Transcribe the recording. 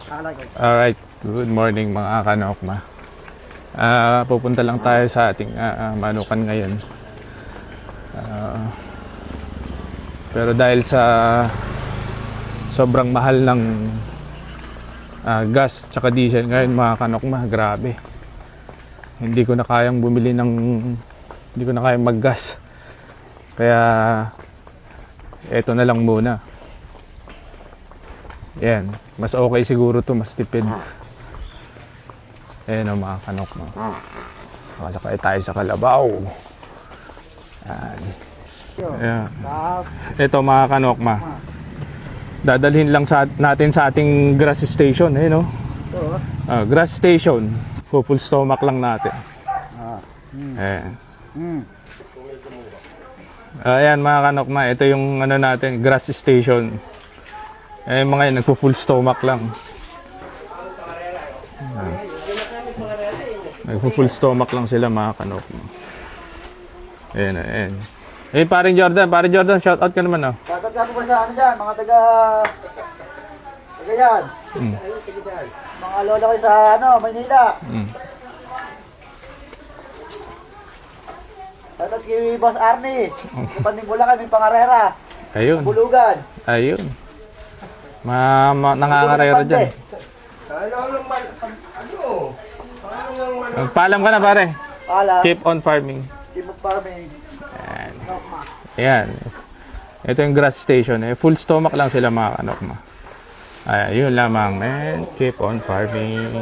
Alright, good morning mga kanokma. Pupunta lang tayo sa ating manukan ngayon. Pero dahil sa sobrang mahal ng gas tsaka diesel ngayon mga kanokma, grabe. Hindi ko na kayang maggas. Kaya eto na lang muna. Yan, mas okay siguro to, mas tipid. Ayan o mga kanokma. Makasakay tayo sa kalabaw. Ayan. Ito mga kanokma, dadalhin lang natin sa ating grass station. Ayan o, grass station. Full stomach lang natin. Ayan. Ayan mga kanokma, ito yung ano natin, grass station. Eh mga yun, nagpo-full stomach lang. Nagpo-full stomach lang sila mga kanokma. Ayan, ayan. Eh paring Jordan, shout out ka naman oh. Shout out ka po sa ano dyan, mga taga yan. Mga lola ko sa ano, Maynila. Shout out kay Boss Arnie. Kapanding mula kami, Pangarera. Ayun. Bulugan. Ayun. Nangangarera dyan. Paalam ka na pare. Paalam. Keep on farming. Keep on farming. Ayan. Ayan. Ito yung grass station. Full stomach lang sila mga kanokma. Ayun lamang, man. Keep on farming.